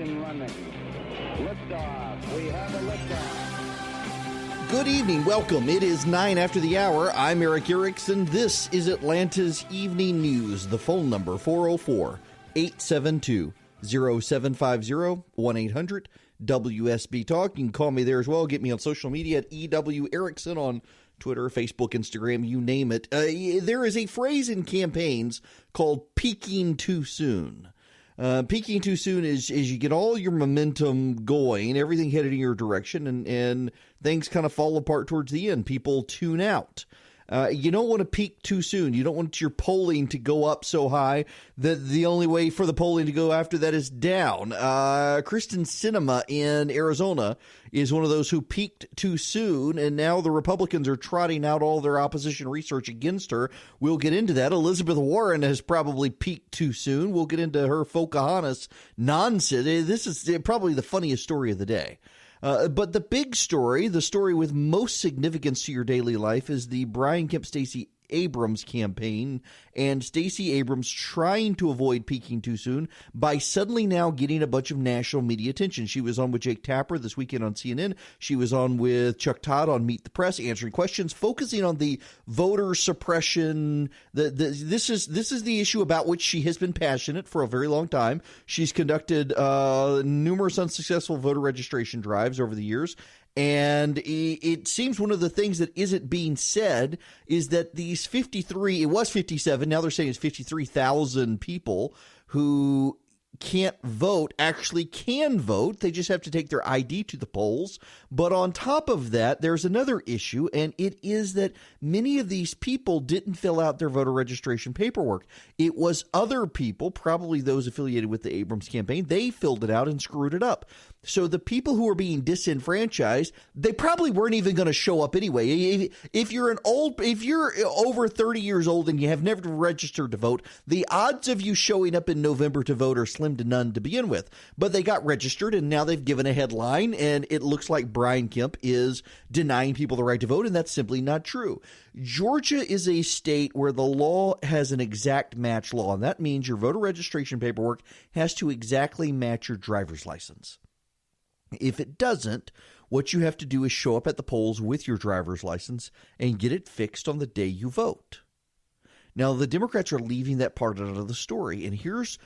Ignition running. Liftoff. We have a liftoff. Good evening. Welcome. It is 9 after the hour. I'm Eric Erickson. This is Atlanta's Evening News. The phone number, 404-872-0750, 1-800-WSB Talk. You can call me there as well. Get me on social media at EW Erickson on Twitter, Facebook, Instagram, you name it. There is a phrase in campaigns called peaking too soon. Peaking too soon is you get all your momentum going, everything headed in your direction, and things kind of fall apart towards the end. People tune out. You don't want to peak too soon. You don't want your polling to go up so high that the only way for the polling to go after that is down. Kristen Sinema in Arizona is one of those who peaked too soon, and now the Republicans are trotting out all their opposition research against her. We'll get into that. Elizabeth Warren has probably peaked too soon. We'll get into her Pocahontas nonsense. This is probably the funniest story of the day. But the big story, the story with most significance to your daily life, is the Brian Kemp, Stacey Abrams campaign, and Stacey Abrams trying to avoid peaking too soon by suddenly now getting a bunch of national media attention. She was on with Jake Tapper this weekend on CNN. She was on with Chuck Todd on Meet the Press, answering questions, focusing on the voter suppression. This is the issue about which she has been passionate for a very long time. She's conducted numerous unsuccessful voter registration drives over the years. And it seems one of the things that isn't being said is that these 53, it was 57, now they're saying it's 53,000 people who can't vote actually can vote. They just have to take their ID to the polls. But on top of that, there's another issue, and it is that many of these people didn't fill out their voter registration paperwork. It was other people, probably those affiliated with the Abrams campaign. They filled it out and screwed it up. So the people who are being disenfranchised, they probably weren't even going to show up anyway. If you're over 30 years old and you have never registered to vote, the odds of you showing up in November to vote are slim to none to begin with. But they got registered, and now they've given a headline, and it looks like Brian Kemp is denying people the right to vote, and that's simply not true. Georgia is a state where the law has an exact match law, and that means your voter registration paperwork has to exactly match your driver's license. If it doesn't, what you have to do is show up at the polls with your driver's license and get it fixed on the day you vote. Now, the Democrats are leaving that part out of the story, and here's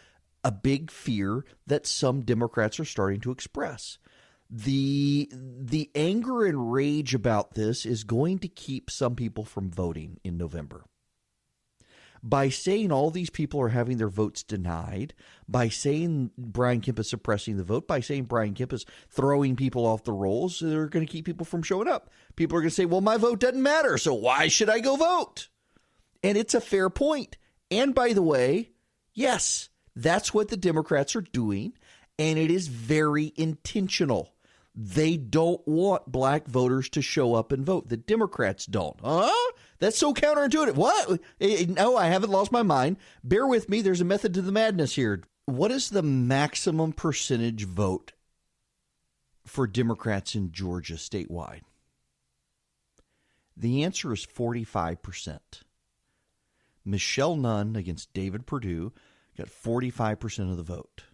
a big fear that some Democrats are starting to express. The anger and rage about this is going to keep some people from voting in November. By saying all these people are having their votes denied, by saying Brian Kemp is suppressing the vote, by saying Brian Kemp is throwing people off the rolls, they're going to keep people from showing up. People are going to say, well, my vote doesn't matter, so why should I go vote? And it's a fair point. And by the way, yes, that's what the Democrats are doing, and it is very intentional. They don't want black voters to show up and vote. The Democrats don't. Huh? That's so counterintuitive. What? No, I haven't lost my mind. Bear with me. There's a method to the madness here. What is the maximum percentage vote for Democrats in Georgia statewide? The answer is 45%. Michelle Nunn against David Perdue got 45% of the vote.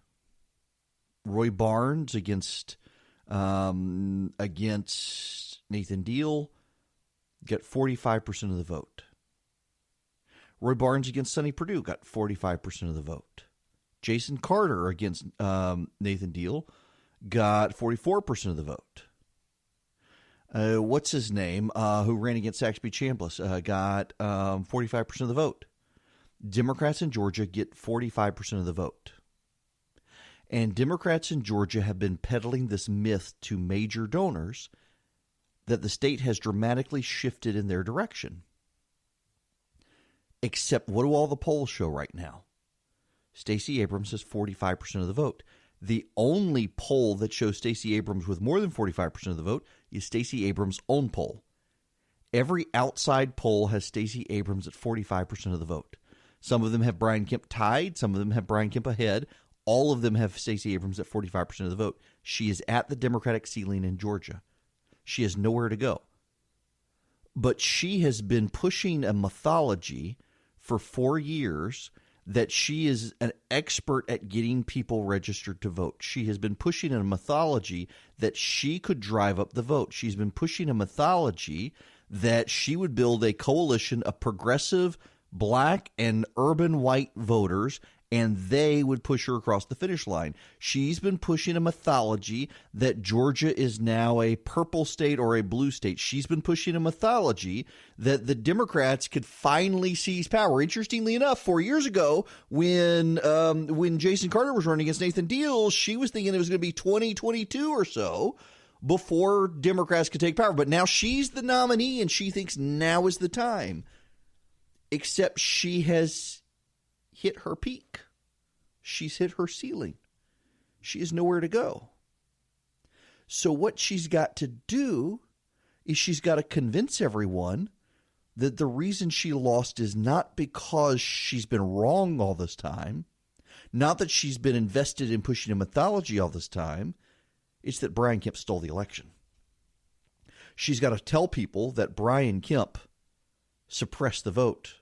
Roy Barnes against Nathan Deal got 45% of the vote. Roy Barnes against Sonny Perdue got 45% of the vote. Jason Carter against Nathan Deal got 44% of the vote. What's his name? Who ran against Saxby Chambliss got 45% of the vote. Democrats in Georgia get 45% of the vote. And Democrats in Georgia have been peddling this myth to major donors that the state has dramatically shifted in their direction. Except what do all the polls show right now? Stacey Abrams has 45% of the vote. The only poll that shows Stacey Abrams with more than 45% of the vote is Stacey Abrams' own poll. Every outside poll has Stacey Abrams at 45% of the vote. Some of them have Brian Kemp tied. Some of them have Brian Kemp ahead. All of them have Stacey Abrams at 45% of the vote. She is at the Democratic ceiling in Georgia. She has nowhere to go. But she has been pushing a mythology for 4 years that she is an expert at getting people registered to vote. She has been pushing a mythology that she could drive up the vote. She's been pushing a mythology that she would build a coalition of progressive black and urban white voters, and they would push her across the finish line. She's been pushing a mythology that Georgia is now a purple state or a blue state. She's been pushing a mythology that the Democrats could finally seize power. Interestingly enough, 4 years ago, when Jason Carter was running against Nathan Deal, she was thinking it was going to be 2022 or so before Democrats could take power. But now she's the nominee, and she thinks now is the time. Except she has hit her peak. She's hit her ceiling. She has nowhere to go. So what she's got to do is she's got to convince everyone that the reason she lost is not because she's been wrong all this time, not that she's been invested in pushing a mythology all this time. It's that Brian Kemp stole the election. She's got to tell people that Brian Kemp suppressed the vote.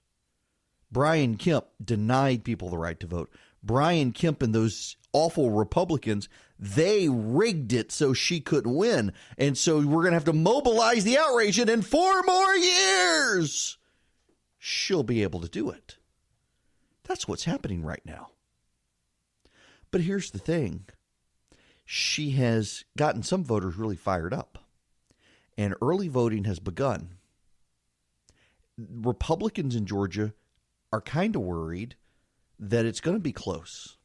Brian Kemp denied people the right to vote. Brian Kemp and those awful Republicans, they rigged it so she couldn't win. And so we're going to have to mobilize the outrage, and in 4 more years, she'll be able to do it. That's what's happening right now. But here's the thing. She has gotten some voters really fired up, and early voting has begun. Republicans in Georgia are kind of worried that it's going to be close.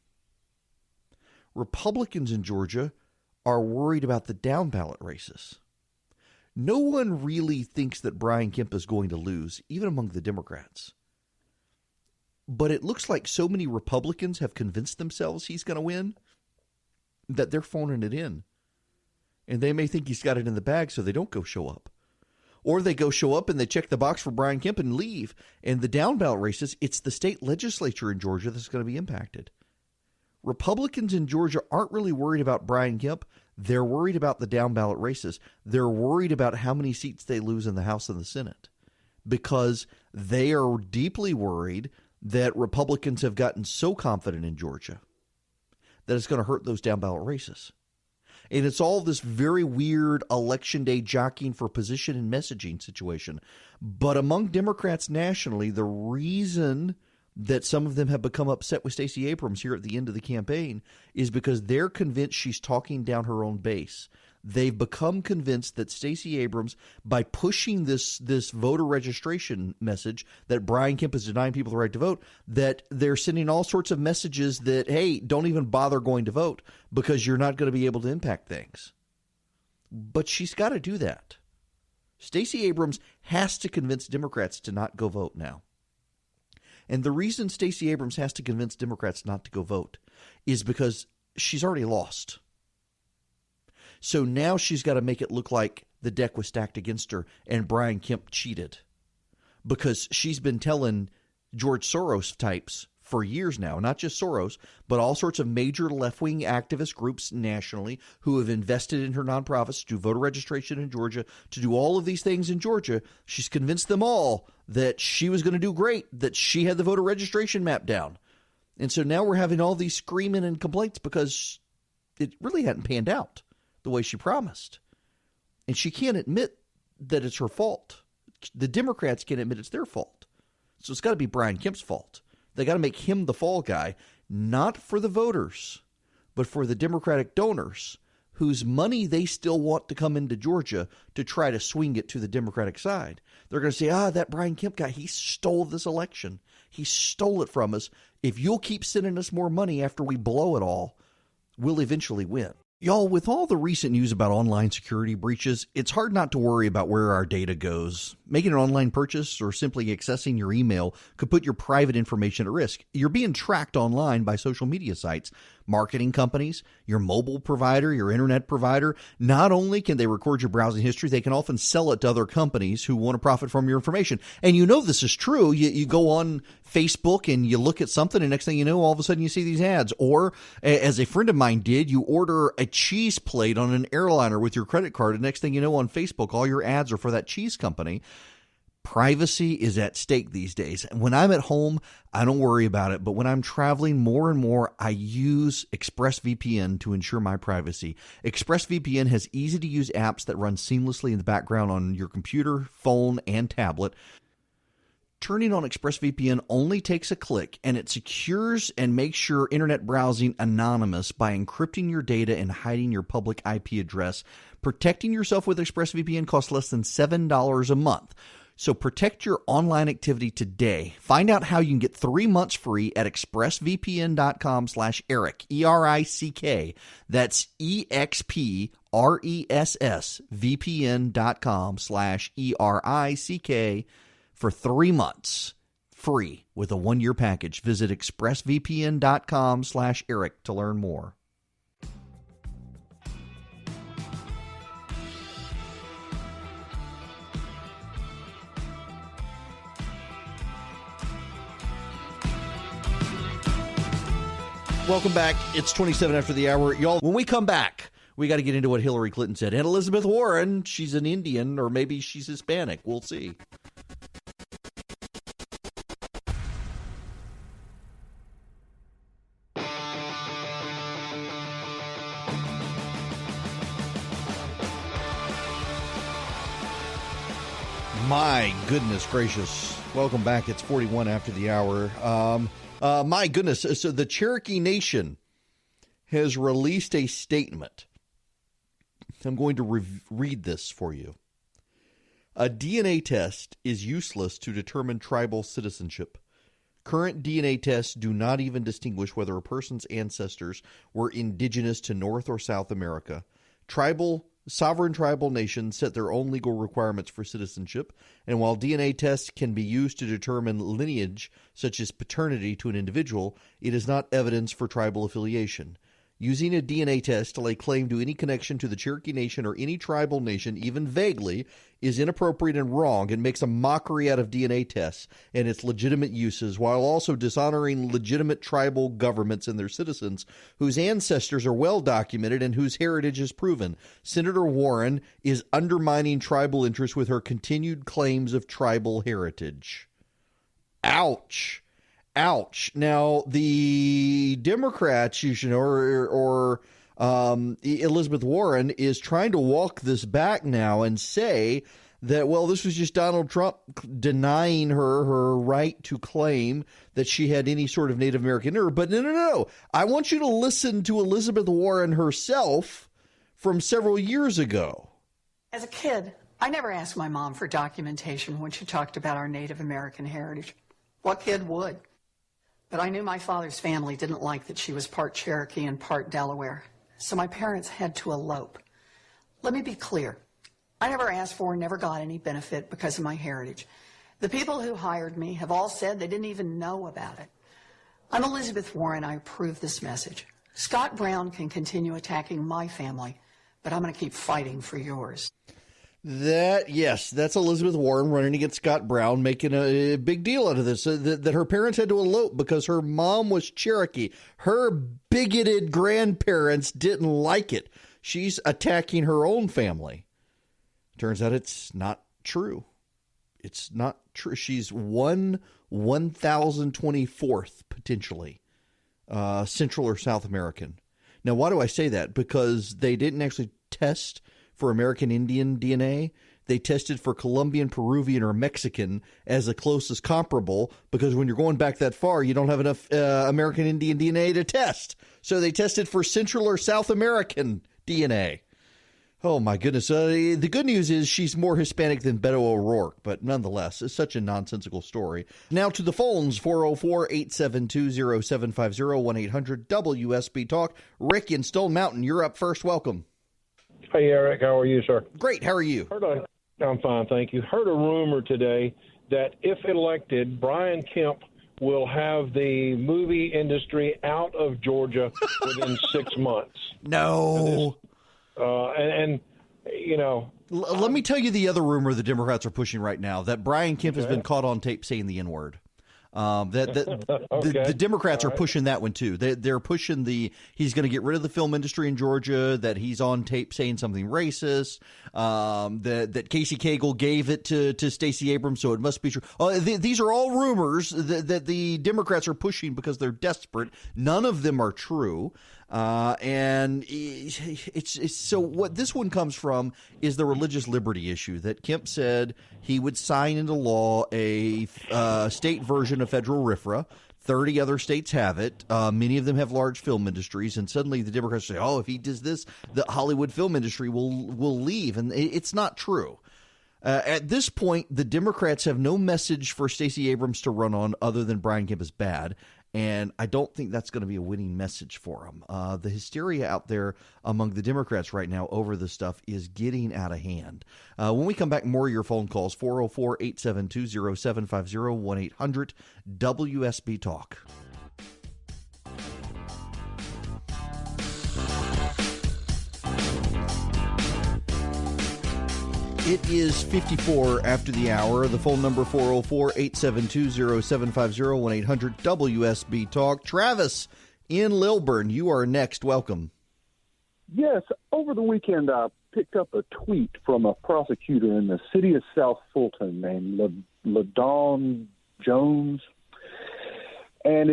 Republicans in Georgia are worried about the down ballot races. No one really thinks that Brian Kemp is going to lose, even among the Democrats. But it looks like so many Republicans have convinced themselves he's going to win that they're phoning it in. And they may think he's got it in the bag, so they don't go show up. Or they go show up and they check the box for Brian Kemp and leave. And the down ballot races, it's the state legislature in Georgia that's going to be impacted. Republicans in Georgia aren't really worried about Brian Kemp. They're worried about the down ballot races. They're worried about how many seats they lose in the House and the Senate, because they are deeply worried that Republicans have gotten so confident in Georgia that it's going to hurt those down ballot races. And it's all this very weird election day jockeying for position and messaging situation. But among Democrats nationally, the reason that some of them have become upset with Stacey Abrams here at the end of the campaign is because they're convinced she's talking down her own base. They've become convinced that Stacey Abrams, by pushing this voter registration message that Brian Kemp is denying people the right to vote, that they're sending all sorts of messages that, hey, don't even bother going to vote because you're not going to be able to impact things. But she's got to do that. Stacey Abrams has to convince Democrats to not go vote now. And the reason Stacey Abrams has to convince Democrats not to go vote is because she's already lost. So now she's got to make it look like the deck was stacked against her and Brian Kemp cheated, because she's been telling George Soros types for years now, not just Soros, but all sorts of major left-wing activist groups nationally who have invested in her nonprofits to do voter registration in Georgia, to do all of these things in Georgia. She's convinced them all that she was going to do great, that she had the voter registration map down. And so now we're having all these screaming and complaints because it really hadn't panned out the way she promised. And she can't admit that it's her fault. The Democrats can't admit it's their fault. So it's got to be Brian Kemp's fault. They got to make him the fall guy, not for the voters, but for the Democratic donors whose money they still want to come into Georgia to try to swing it to the Democratic side. They're going to say, that Brian Kemp guy, he stole this election. He stole it from us. If you'll keep sending us more money after we blow it all, we'll eventually win. Y'all, with all the recent news about online security breaches, it's hard not to worry about where our data goes. Making an online purchase or simply accessing your email could put your private information at risk. You're being tracked online by social media sites, marketing companies, your mobile provider, your internet provider. Not only can they record your browsing history, they can often sell it to other companies who want to profit from your information. And you know this is true. You go on Facebook and you look at something, and next thing you know, all of a sudden you see these ads. Or, as a friend of mine did, you order a cheese plate on an airliner with your credit card, and next thing you know, on Facebook, all your ads are for that cheese company. Privacy is at stake these days. When I'm at home, I don't worry about it. But when I'm traveling more and more, I use ExpressVPN to ensure my privacy. ExpressVPN has easy-to-use apps that run seamlessly in the background on your computer, phone, and tablet. Turning on ExpressVPN only takes a click, and it secures and makes your internet browsing anonymous by encrypting your data and hiding your public IP address. Protecting yourself with ExpressVPN costs less than $7 a month. So protect your online activity today. Find out how you can get 3 months free at expressvpn.com/Eric, E-R-I-C-K. That's expressvpn.com/ERICK for 3 months free with a 1-year package. Visit expressvpn.com/Eric to learn more. Welcome back. It's 27 after the hour. Y'all, when we come back, we got to get into what Hillary Clinton said. And Elizabeth Warren, she's an Indian, or maybe she's Hispanic. We'll see. My goodness gracious. Welcome back. It's 41 after the hour. My goodness. So the Cherokee Nation has released a statement. I'm going to read this for you. A DNA test is useless to determine tribal citizenship. Current DNA tests do not even distinguish whether a person's ancestors were indigenous to North or South America. Sovereign tribal nations set their own legal requirements for citizenship, and while DNA tests can be used to determine lineage, such as paternity to an individual, it is not evidence for tribal affiliation. Using a DNA test to lay claim to any connection to the Cherokee Nation or any tribal nation, even vaguely, is inappropriate and wrong and makes a mockery out of DNA tests and its legitimate uses, while also dishonoring legitimate tribal governments and their citizens whose ancestors are well documented and whose heritage is proven. Senator Warren is undermining tribal interests with her continued claims of tribal heritage. Ouch. Ouch. Now, the Democrats, or Elizabeth Warren is trying to walk this back now and say that, well, this was just Donald Trump denying her right to claim that she had any sort of Native American nerve. But no. I want you to listen to Elizabeth Warren herself from several years ago. As a kid, I never asked my mom for documentation when she talked about our Native American heritage. What kid would? But I knew my father's family didn't like that she was part Cherokee and part Delaware, so my parents had to elope. Let me be clear. I never asked for and never got any benefit because of my heritage. The people who hired me have all said they didn't even know about it. I'm Elizabeth Warren. I approve this message. Scott Brown can continue attacking my family, but I'm going to keep fighting for yours. That's Elizabeth Warren running against Scott Brown, making a big deal out of this, that her parents had to elope because her mom was Cherokee. Her bigoted grandparents didn't like it. She's attacking her own family. Turns out it's not true. It's not true. She's 1,024th, potentially, Central or South American. Now, why do I say that? Because they didn't actually test for American Indian DNA. They tested for Colombian, Peruvian, or Mexican as the closest comparable, because when you're going back that far, you don't have enough American Indian DNA to test. So they tested for Central or South American DNA. Oh, my goodness. The good news is she's more Hispanic than Beto O'Rourke, but nonetheless, it's such a nonsensical story. Now to the phones, 404-872-0750, 1-800-WSB Talk. Rick in Stone Mountain, you're up first. Welcome. Hey, Eric. How are you, sir? Great. How are you? I'm fine, thank you. Heard a rumor today that if elected, Brian Kemp will have the movie industry out of Georgia within 6 months. No. You know. Let me tell you the other rumor the Democrats are pushing right now, that Brian Kemp has been caught on tape saying the N-word. The Democrats are pushing that one too. They're pushing he's going to get rid of the film industry in Georgia, that he's on tape saying something racist, that Casey Cagle gave it to Stacey Abrams, so it must be true. These are all rumors that the Democrats are pushing because they're desperate. None of them are true. And it's so what this one comes from is the religious liberty issue that Kemp said he would sign into law a state version of federal RFRA. 30 other states have it. Many of them have large film industries, and suddenly the Democrats say, "Oh, if he does this, the Hollywood film industry will leave," and it's not true. At this point, the Democrats have no message for Stacey Abrams to run on other than Brian Kemp is bad. And I don't think that's going to be a winning message for him. The hysteria out there among the Democrats right now over this stuff is getting out of hand. When we come back, more of your phone calls, 404-872-0750, 1-800-WSB-TALK. It is 54 after the hour. The phone number 404-872-0750, 1-800-WSB-TALK. Travis in Lilburn, you are next. Welcome. Yes, over the weekend I picked up a tweet from a prosecutor in the city of South Fulton named LaDawn Jones, and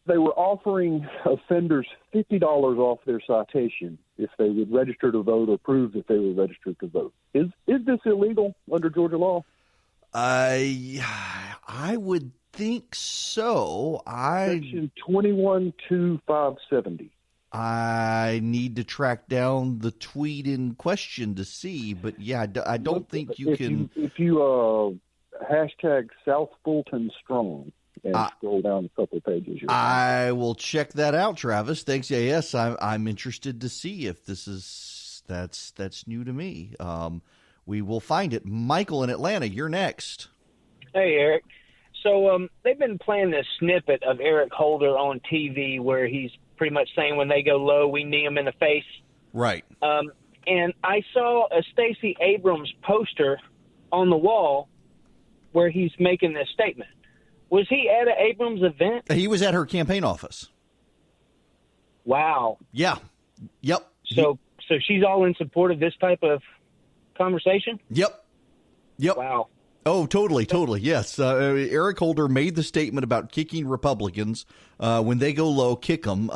they were offering offenders $50 off their citation if they would register to vote or prove that they were registered to vote. Is this illegal under Georgia law? I would think so. Section 21-2570. I need to track down the tweet in question to see, but yeah, I don't think you can. If you hashtag South Fulton Strong and scroll down a couple of pages. I will check that out, Travis. Thanks. Yeah, yes, I'm interested to see if this is that's new to me. We will find it. Michael in Atlanta, you're next. Hey, Eric. So they've been playing this snippet of Eric Holder on TV where he's pretty much saying when they go low, we knee them in the face. Right. And I saw a Stacey Abrams poster on the wall where he's making this statement. Was he at an Abrams event? He was at her campaign office. Wow. Yeah. Yep. So she's all in support of this type of conversation? Yep. Wow. Oh, totally. Yes. Eric Holder made the statement about kicking Republicans. When they go low, kick them.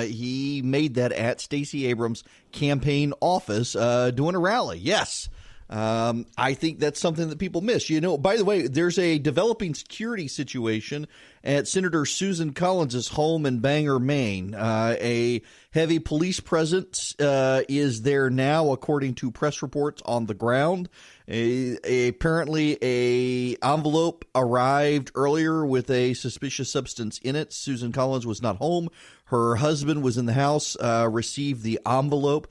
He made that at Stacey Abrams' campaign office doing a rally. Yes. I think that's something that people miss. You know, by the way, there's a developing security situation at Senator Susan Collins' home in Bangor, Maine. A heavy police presence is there now, according to press reports on the ground. Apparently, a envelope arrived earlier with a suspicious substance in it. Susan Collins was not home. Her husband was in the house, received the envelope,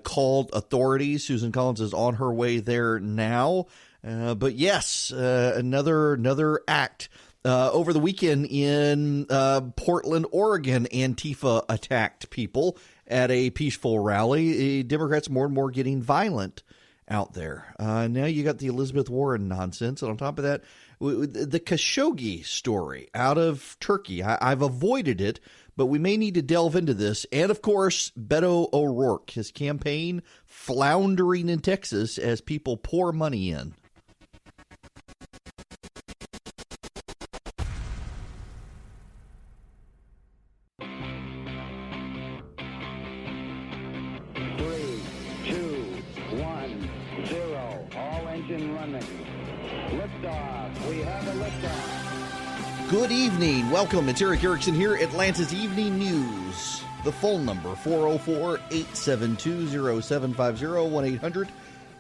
called authorities. Susan Collins is on her way there now. But yes, another act. Over the weekend in Portland, Oregon, Antifa attacked people at a peaceful rally. Democrats more and more getting violent out there. Now you got the Elizabeth Warren nonsense. And on top of that, the Khashoggi story out of Turkey. I've avoided it, but we may need to delve into this. And, of course, Beto O'Rourke, his campaign floundering in Texas as people pour money in. Running. Liftoff. We have a liftoff. Good evening. Welcome. It's Eric Erickson here, Atlanta's Evening News. The phone number, 404-872-0750,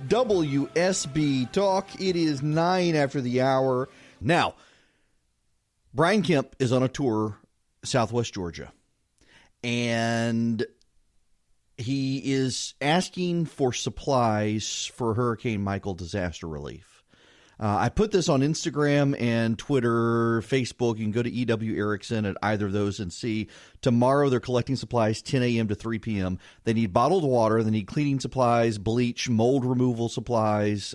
1-800-WSB-TALK. It is 9 after the hour. Now, Brian Kemp is on a tour, Southwest Georgia, and he is asking for supplies for Hurricane Michael disaster relief. I put this on Instagram and Twitter, Facebook. You can go to EW Erickson at either of those and see. Tomorrow they're collecting supplies 10 a.m. to 3 p.m. They need bottled water. They need cleaning supplies, bleach, mold removal supplies.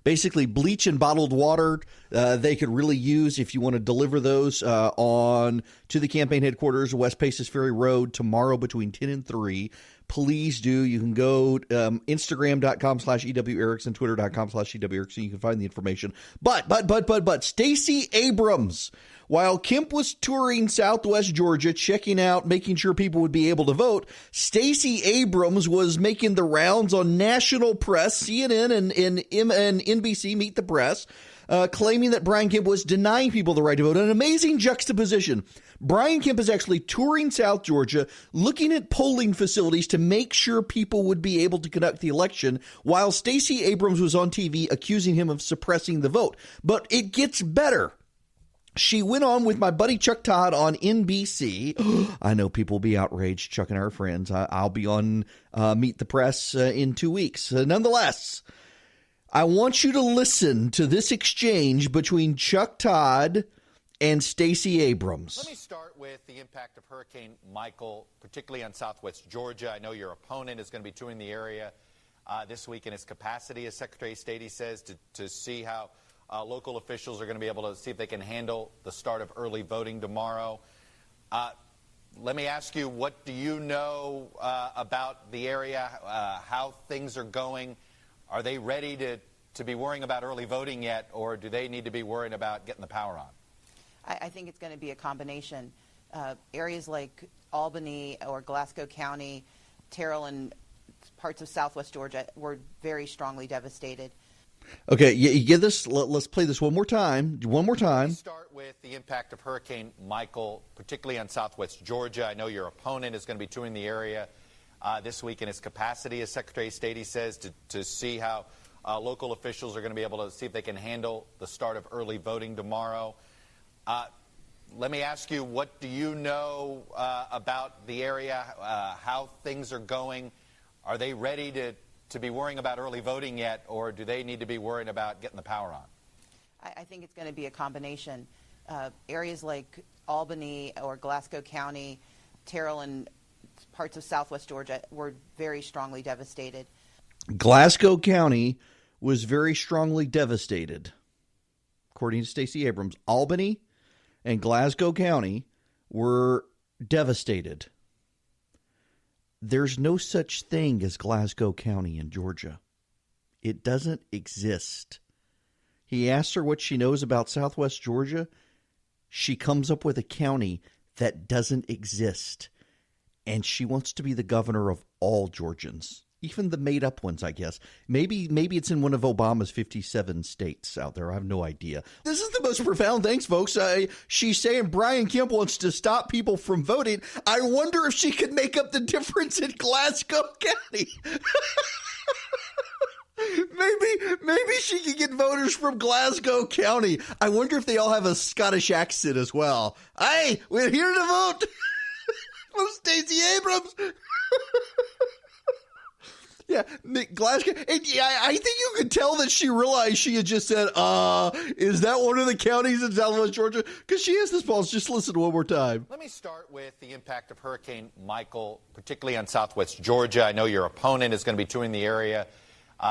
Basically, bleach and bottled water they could really use if you want to deliver those on to the campaign headquarters, West Paces Ferry Road, tomorrow between 10 and 3. Please do. You can go Instagram.com/EW Erickson, Twitter.com/EW Erickson. You can find the information. But Stacey Abrams, while Kemp was touring Southwest Georgia, checking out, making sure people would be able to vote, Stacey Abrams was making the rounds on national press, CNN and NBC, Meet the Press, claiming that Brian Kemp was denying people the right to vote. An amazing juxtaposition. Brian Kemp is actually touring South Georgia, looking at polling facilities to make sure people would be able to conduct the election, while Stacey Abrams was on TV accusing him of suppressing the vote. But it gets better. She went on with my buddy Chuck Todd on NBC. I know people will be outraged, Chuck and our friends. I'll be on Meet the Press in 2 weeks. Nonetheless, I want you to listen to this exchange between Chuck Todd and Stacey Abrams. Let me start with the impact of Hurricane Michael, particularly on Southwest Georgia. I know your opponent is going to be touring the area this week in his capacity, as Secretary of State, he says, to see how local officials are going to be able to see if they can handle the start of early voting tomorrow. Let me ask you, what do you know about the area, how things are going? Are they ready to be worrying about early voting yet, or do they need to be worried about getting the power on? I think it's going to be a combination. Areas like Albany or Glasgow County, Terrell, and parts of Southwest Georgia were very strongly devastated. Okay, you get this. Let's play this one more time. One more time. Let me start with the impact of Hurricane Michael, particularly on Southwest Georgia. I know your opponent is going to be touring the area this week in his capacity, as Secretary of State, he says, to see how local officials are going to be able to see if they can handle the start of early voting tomorrow. Let me ask you, what do you know about the area, how things are going? Are they ready to be worrying about early voting yet, or do they need to be worried about getting the power on? I think it's going to be a combination. Areas like Albany or Glasgow County, Terrell, and parts of Southwest Georgia were very strongly devastated. Glasgow County was very strongly devastated, according to Stacey Abrams. Albany and Glasgow County were devastated. There's no such thing as Glasgow County in Georgia. It doesn't exist. He asks her what she knows about Southwest Georgia. She comes up with a county that doesn't exist. And she wants to be the governor of all Georgians, even the made-up ones, I guess. Maybe it's in one of Obama's 57 states out there. I have no idea. This is the most profound things, folks. She's saying Brian Kemp wants to stop people from voting. I wonder if she could make up the difference in Glasgow County. Maybe she could get voters from Glasgow County. I wonder if they all have a Scottish accent as well. Hey, we're here to vote. Stacey Abrams. Yeah, Glasgow. I think you could tell that she realized she had just said, is that one of the counties in Southwest Georgia? Because she has this pulse. Just listen one more time. Let me start with the impact of Hurricane Michael, particularly on Southwest Georgia. I know your opponent is going to be touring the area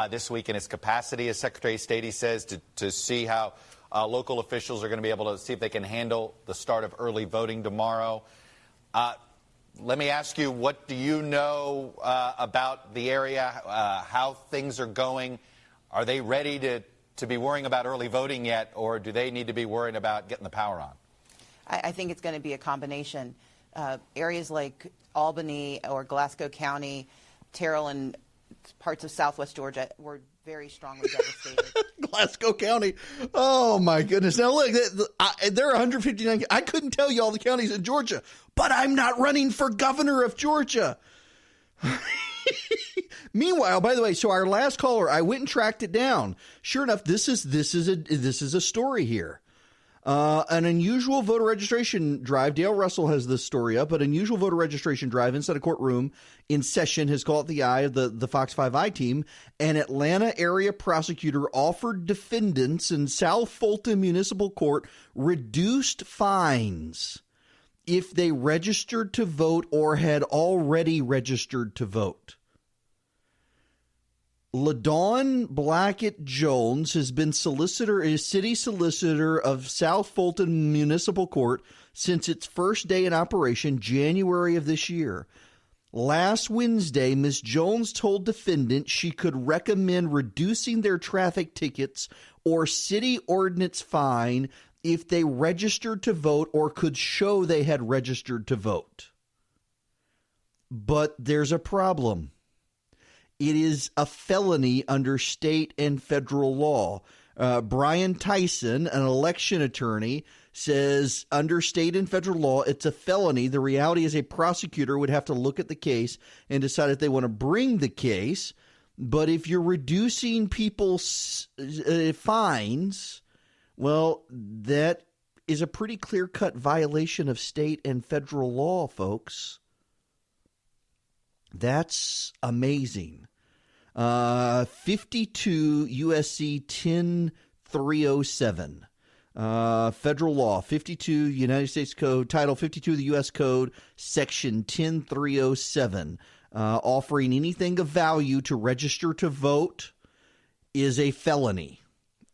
this week in his capacity, as Secretary of State, he says, to see how local officials are going to be able to see if they can handle the start of early voting tomorrow. Let me ask you, what do you know about the area, how things are going? Are they ready to be worrying about early voting yet, or do they need to be worried about getting the power on? I think it's going to be a combination. Areas like Albany or Glasgow County, Terrell, and parts of Southwest Georgia were very strongly devastated. Glasgow County. Oh, my goodness. Now, look, there are 159. I couldn't tell you all the counties in Georgia, but I'm not running for governor of Georgia. Meanwhile, by the way, so our last caller, I went and tracked it down. Sure enough, this is a story here. An unusual voter registration drive. Dale Russell has this story up. An unusual voter registration drive inside a courtroom in session has caught the eye of the Fox 5i team. An Atlanta area prosecutor offered defendants in South Fulton Municipal Court reduced fines if they registered to vote or had already registered to vote. LaDawn Blackett Jones has been city solicitor of South Fulton Municipal Court since its first day in operation, January of this year. Last Wednesday, Ms. Jones told defendants she could recommend reducing their traffic tickets or city ordinance fine if they registered to vote or could show they had registered to vote. But there's a problem. It is a felony under state and federal law. Brian Tyson, an election attorney, says under state and federal law, it's a felony. The reality is a prosecutor would have to look at the case and decide if they want to bring the case. But if you're reducing people's fines, well, that is a pretty clear-cut violation of state and federal law, folks. That's amazing. 52 USC 10307. Federal law, 52 United States Code, Title 52 of the U.S. Code, Section 10307. Offering anything of value to register to vote is a felony.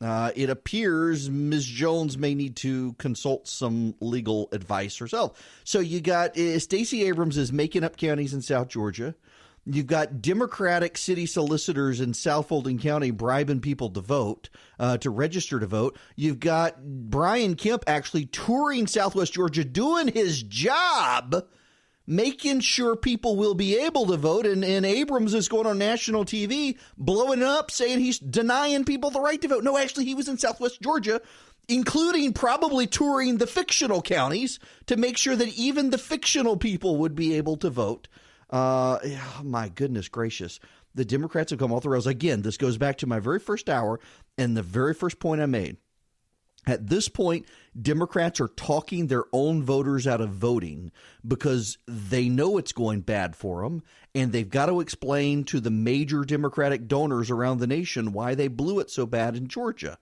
It appears Ms. Jones may need to consult some legal advice herself. So you got Stacey Abrams is making up counties in South Georgia. You've got Democratic city solicitors in South Fulton County bribing people to vote, to register to vote. You've got Brian Kemp actually touring Southwest Georgia, doing his job, making sure people will be able to vote. And Abrams is going on national TV, blowing up, saying he's denying people the right to vote. No, actually, he was in Southwest Georgia, including probably touring the fictional counties to make sure that even the fictional people would be able to vote. My goodness gracious. The Democrats have come off the rails. Again, this goes back to my very first hour and the very first point I made. At this point, Democrats are talking their own voters out of voting because they know it's going bad for them, and they've got to explain to the major Democratic donors around the nation why they blew it so bad in Georgia.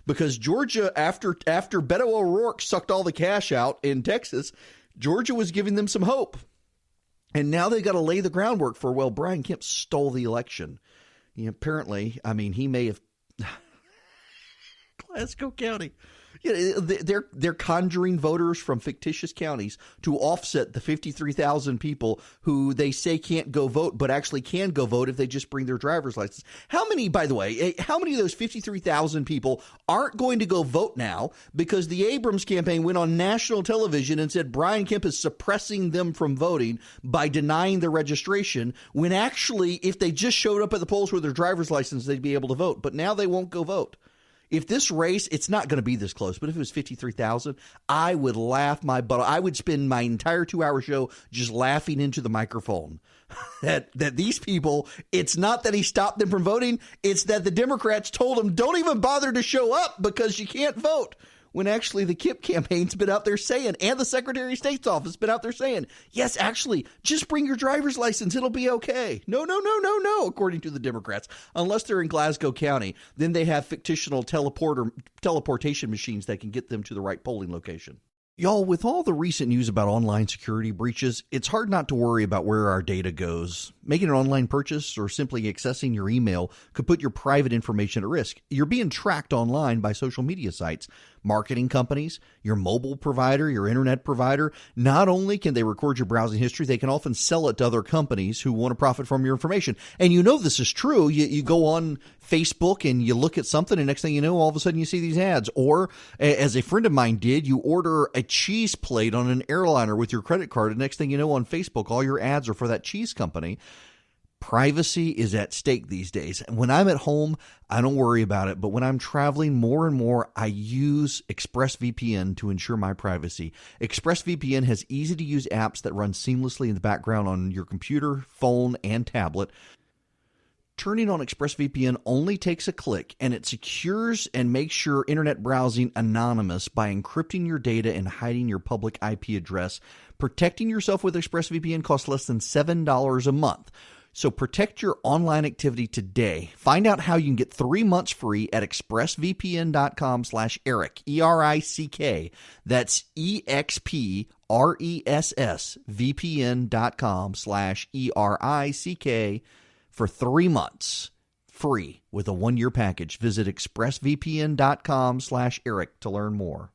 Because Georgia, after Beto O'Rourke sucked all the cash out in Texas, Georgia was giving them some hope. And now they've got to lay the groundwork for, well, Brian Kemp stole the election. Apparently, he may have Glasgow County. They're conjuring voters from fictitious counties to offset the 53,000 people who they say can't go vote, but actually can go vote if they just bring their driver's license. How many, by the way, how many of those 53,000 people aren't going to go vote now because the Abrams campaign went on national television and said Brian Kemp is suppressing them from voting by denying their registration, when actually, if they just showed up at the polls with their driver's license, they'd be able to vote. But now they won't go vote. If this race, it's not going to be this close, but if it was 53,000, I would laugh my butt. I would spend my entire 2-hour show just laughing into the microphone that these people, it's not that he stopped them from voting. It's that the Democrats told them, don't even bother to show up because you can't vote. When actually the Kemp campaign's been out there saying, and the Secretary of State's office been out there saying, yes, actually, just bring your driver's license. It'll be okay. No, according to the Democrats. Unless they're in Glasgow County, then they have fictional teleportation machines that can get them to the right polling location. Y'all, with all the recent news about online security breaches, it's hard not to worry about where our data goes. Making an online purchase or simply accessing your email could put your private information at risk. You're being tracked online by social media sites, marketing companies, your mobile provider, your internet provider. Not only can they record your browsing history, they can often sell it to other companies who want to profit from your information. And you know this is true. You go on Facebook and you look at something, and next thing you know, all of a sudden you see these ads. Or, as a friend of mine did, you order a cheese plate on an airliner with your credit card, and next thing you know, on Facebook, all your ads are for that cheese company. Privacy is at stake these days. When I'm at home, I don't worry about it. But when I'm traveling more and more, I use ExpressVPN to ensure my privacy. ExpressVPN has easy-to-use apps that run seamlessly in the background on your computer, phone, and tablet. Turning on ExpressVPN only takes a click, and it secures and makes your internet browsing anonymous by encrypting your data and hiding your public IP address. Protecting yourself with ExpressVPN costs less than $7 a month. So protect your online activity today. Find out how you can get 3 months free at expressvpn.com/Eric, ERICK. That's EXPRESSVPN.com/ERICK for 3 months free with a 1-year package. Visit expressvpn.com/Eric to learn more.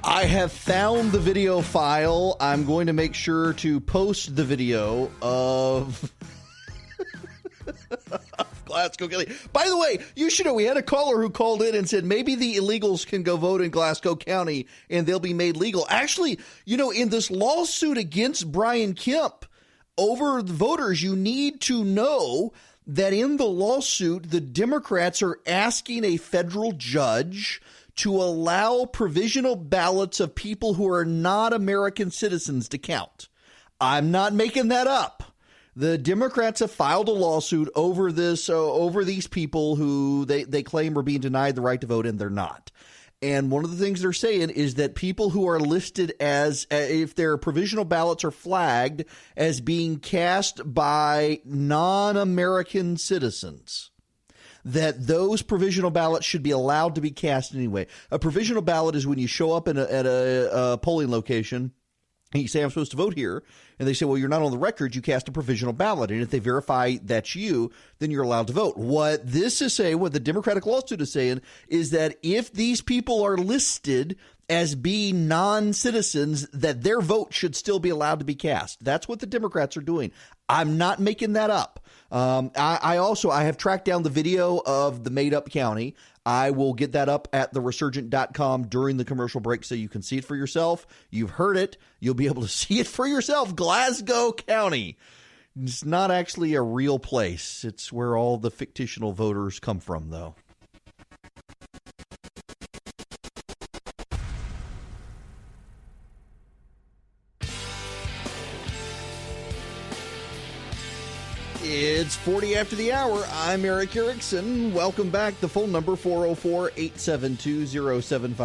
I have found the video file. I'm going to make sure to post the video of Glasgow County. By the way, you should know we had a caller who called in and said maybe the illegals can go vote in Glasgow County and they'll be made legal. Actually, in this lawsuit against Brian Kemp over the voters, you need to know that in the lawsuit, the Democrats are asking a federal judge to allow provisional ballots of people who are not American citizens to count. I'm not making that up. The Democrats have filed a lawsuit over this, over these people who they claim are being denied the right to vote, and they're not. And one of the things they're saying is that people who are listed as, if their provisional ballots are flagged as being cast by non-American citizens, that those provisional ballots should be allowed to be cast anyway. A provisional ballot is when you show up at a polling location and you say, I'm supposed to vote here. And they say, well, you're not on the record. You cast a provisional ballot. And if they verify that's you, then you're allowed to vote. What this is saying, what the Democratic lawsuit is saying, is that if these people are listed as being non-citizens, that their vote should still be allowed to be cast. That's what the Democrats are doing. I'm not making that up. I have tracked down the video of the made-up county. I will get that up at theresurgent.com during the commercial break so you can see it for yourself. You've heard it. You'll be able to see it for yourself. Glasgow County. It's not actually a real place. It's where all the fictional voters come from, though. It's 40 after the hour. I'm Eric Erickson. Welcome back. The phone number, 404-872-0750,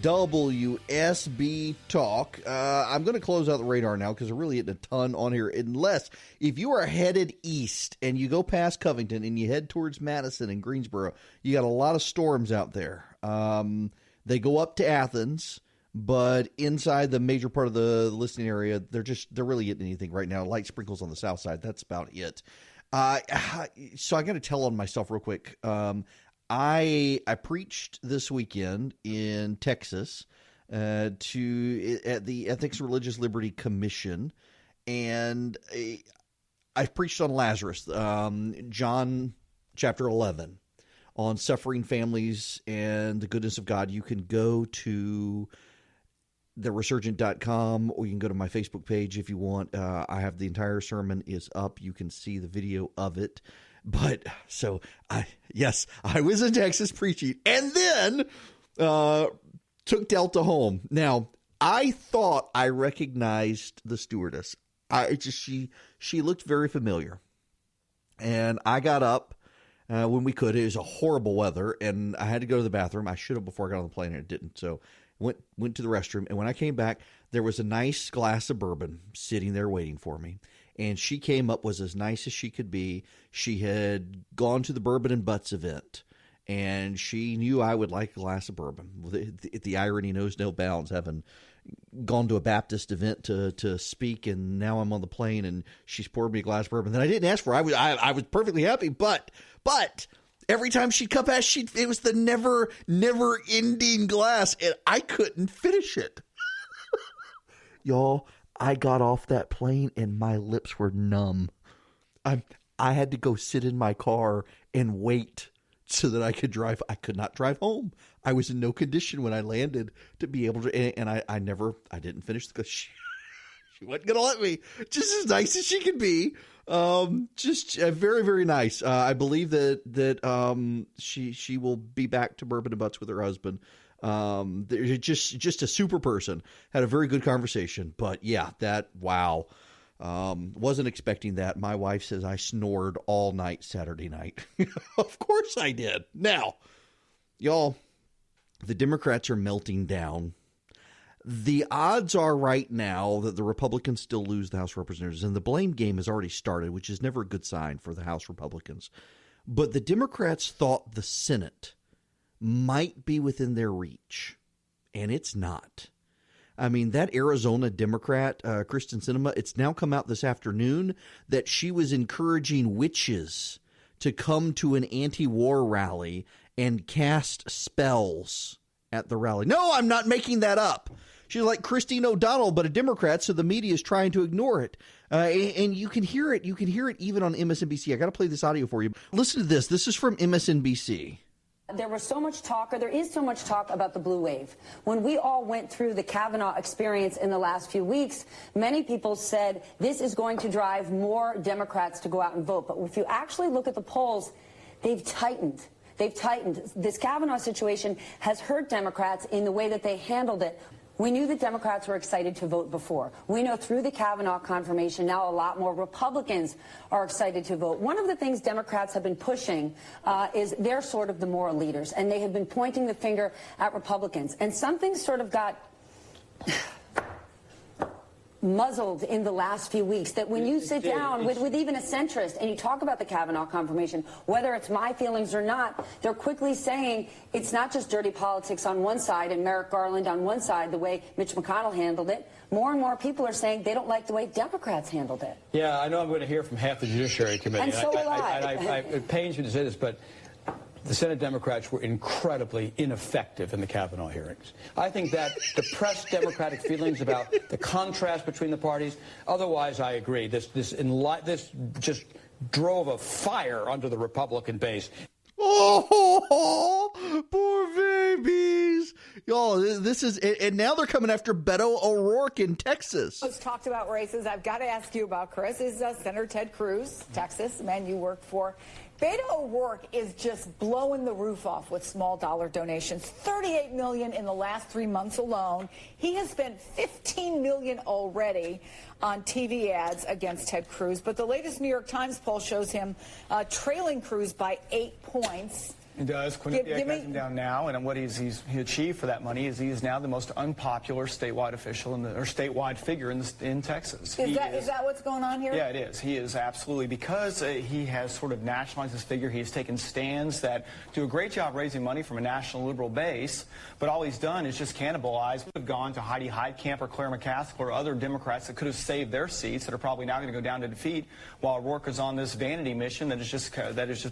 1-800-WSB-TALK. I'm going to close out the radar now because there really isn't a ton on here. Unless, if you are headed east and you go past Covington and you head towards Madison and Greensboro, you got a lot of storms out there. They go up to Athens. But inside the major part of the listening area, they're really getting anything right now. Light sprinkles on the south side. That's about it. So I got to tell on myself real quick. I preached this weekend in Texas at the Ethics and Religious Liberty Commission, and I preached on Lazarus, John chapter 11, on suffering families and the goodness of God. You can go to theresurgent.com, or you can go to my Facebook page if you want. I have the entire sermon is up. You can see the video of it. But so I was in Texas preaching and then took Delta home. Now, I thought I recognized the stewardess. She looked very familiar. And I got up when we could. It was a horrible weather and I had to go to the bathroom. I should have before I got on the plane and it didn't. So went to the restroom, and when I came back, there was a nice glass of bourbon sitting there waiting for me. And she came up, was as nice as she could be. She had gone to the Bourbon and Butts event, and she knew I would like a glass of bourbon. The irony knows no bounds, having gone to a Baptist event to speak, and now I'm on the plane, and she's poured me a glass of bourbon that I didn't ask for. I was perfectly happy, but every time she'd come past, it was the never ending glass, and I couldn't finish it. Y'all, I got off that plane and my lips were numb. I had to go sit in my car and wait so that I could drive. I could not drive home. I was in no condition when I landed to be able to, and I didn't finish because she wasn't going to let me. Just as nice as she could be. Just very, very nice. I believe that she will be back to Bourbon and Butts with her husband They're just a super person. Had a very good conversation. But yeah, wow. Wasn't expecting that. My wife says I snored all night Saturday night. Of course I did. Now, y'all, the Democrats are melting down. The odds are right now that the Republicans still lose the House of Representatives, and the blame game has already started, which is never a good sign for the House Republicans. But the Democrats thought the Senate might be within their reach, and it's not. I mean, that Arizona Democrat, Kristen Sinema, it's now come out this afternoon that she was encouraging witches to come to an anti-war rally and cast spells at the rally. No, I'm not making that up. She's like Christine O'Donnell, but a Democrat, so the media is trying to ignore it. And you can hear it. You can hear it even on MSNBC. I got to play this audio for you. Listen to this. This is from MSNBC. There was so much talk, or there is so much talk about the blue wave. When we all went through the Kavanaugh experience in the last few weeks, many people said this is going to drive more Democrats to go out and vote. But if you actually look at the polls, they've tightened. They've tightened. This Kavanaugh situation has hurt Democrats in the way that they handled it. We knew that Democrats were excited to vote before. We know through the Kavanaugh confirmation now a lot more Republicans are excited to vote. One of the things Democrats have been pushing is they're sort of the moral leaders, and they have been pointing the finger at Republicans. And something sort of got muzzled in the last few weeks, that when you sit down with even a centrist and you talk about the Kavanaugh confirmation, whether it's my feelings or not, they're quickly saying it's not just dirty politics on one side and Merrick Garland on one side, the way Mitch McConnell handled it. More and more people are saying they don't like the way Democrats handled it. Yeah, I know I'm going to hear from half the Judiciary Committee. And so will I. It pains me to say this, but the Senate Democrats were incredibly ineffective in the Kavanaugh hearings. I think that depressed Democratic feelings about the contrast between the parties. Otherwise, I agree. This just drove a fire under the Republican base. Oh, poor babies. Y'all, this is, and now they're coming after Beto O'Rourke in Texas. Let's talk about races. I've got to ask you about, Chris, is Senator Ted Cruz, Texas, the man you work for. Beto O'Rourke is just blowing the roof off with small dollar donations. $38 million in the last 3 months alone. He has spent $15 million already on TV ads against Ted Cruz. But the latest New York Times poll shows him trailing Cruz by 8 points. He does. Quinnipiac has him down now, and what he achieved for that money is he is now the most unpopular statewide official or statewide figure in Texas. Is that what's going on here? Yeah, it is. He is absolutely, because he has sort of nationalized his figure. He has taken stands that do a great job raising money from a national liberal base, but all he's done is just cannibalize. Have gone to Heidi Heitkamp or Claire McCaskill or other Democrats that could have saved their seats that are probably now going to go down to defeat, while O'Rourke is on this vanity mission that is just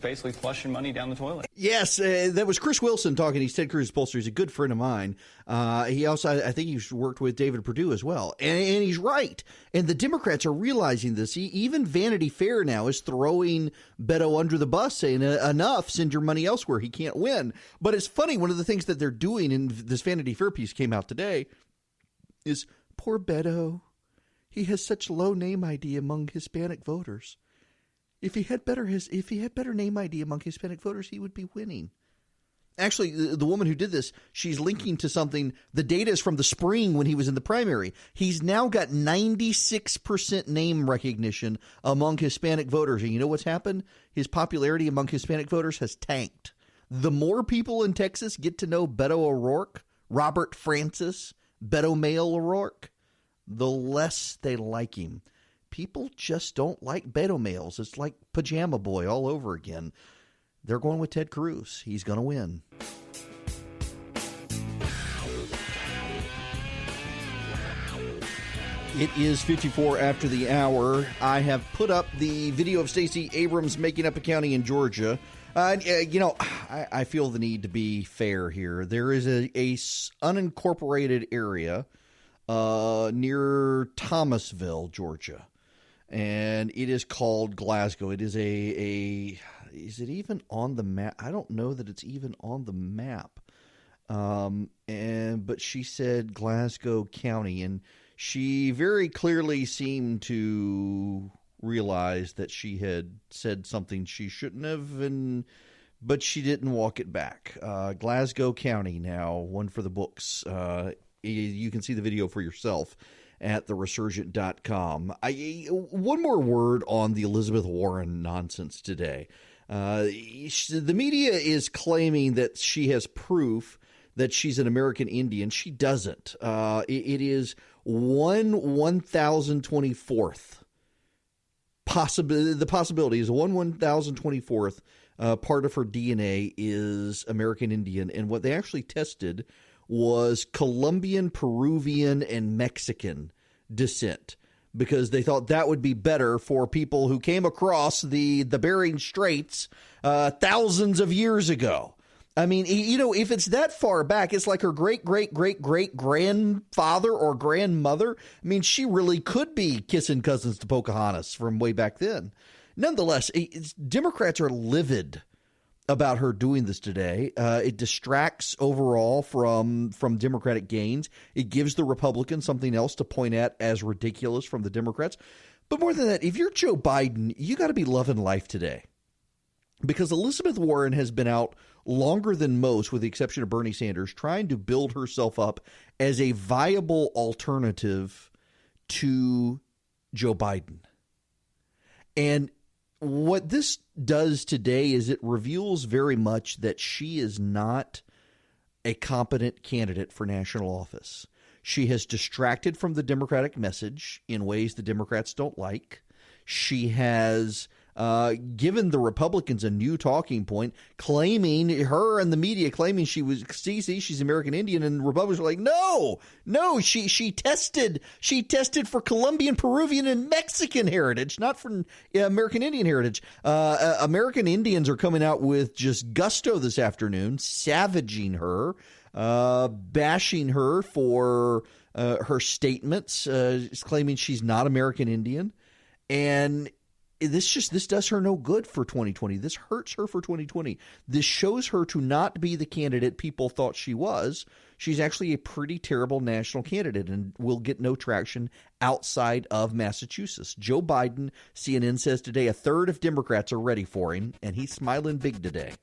basically flushing money down the toilet. Yes, that was Chris Wilson talking. He's Ted Cruz's pollster. He's a good friend of mine. He also, I think he's worked with David Perdue as well. And he's right. And the Democrats are realizing this. Even Vanity Fair now is throwing Beto under the bus, saying, enough, send your money elsewhere. He can't win. But it's funny, one of the things that they're doing in this Vanity Fair piece came out today is, poor Beto, he has such low name ID among Hispanic voters. If he had better name ID among Hispanic voters, he would be winning. Actually, the woman who did this, she's linking to something. The data is from the spring when he was in the primary. He's now got 96% name recognition among Hispanic voters. And you know what's happened? His popularity among Hispanic voters has tanked. The more people in Texas get to know Beto O'Rourke, Robert Francis, Beto Male O'Rourke, the less they like him. People just don't like Beto males. It's like Pajama Boy all over again. They're going with Ted Cruz. He's going to win. It is 54 after the hour. I have put up the video of Stacey Abrams making up a county in Georgia. I feel the need to be fair here. There is a unincorporated area near Thomasville, Georgia. And it is called Glasgow. It is is it even on the map? I don't know that it's even on the map. But she said Glasgow County, and she very clearly seemed to realize that she had said something she shouldn't have, and but she didn't walk it back. Glasgow County now, one for the books. You can see the video for yourself at theresurgent.com. One more word on the Elizabeth Warren nonsense today. The media is claiming that she has proof that she's an American Indian. She doesn't. It is 1/1024th. The possibility is 1/1024th part of her DNA is American Indian. And what they actually tested was Colombian, Peruvian, and Mexican descent, because they thought that would be better for people who came across the Bering Straits thousands of years ago. I mean, if it's that far back, it's like her great-great-great-great-grandfather or grandmother. I mean, she really could be kissing cousins to Pocahontas from way back then. Nonetheless, Democrats are livid about her doing this today. It distracts overall from Democratic gains. It gives the Republicans something else to point at as ridiculous from the Democrats. But more than that, if you're Joe Biden, you got to be loving life today, because Elizabeth Warren has been out longer than most, with the exception of Bernie Sanders, trying to build herself up as a viable alternative to Joe Biden. And what this does today is it reveals very much that she is not a competent candidate for national office. She has distracted from the Democratic message in ways the Democrats don't like. She has given the Republicans a new talking point, claiming, her and the media claiming she's American Indian, and Republicans are like, no, she tested for Colombian, Peruvian, and Mexican heritage, not for American Indian heritage. American Indians are coming out with just gusto this afternoon, savaging her, bashing her for her statements, claiming she's not American Indian. And this does her no good for 2020. This hurts her for 2020. This shows her to not be the candidate people thought she was. She's actually a pretty terrible national candidate and will get no traction outside of Massachusetts. Joe Biden, CNN says today, a third of Democrats are ready for him, and he's smiling big today.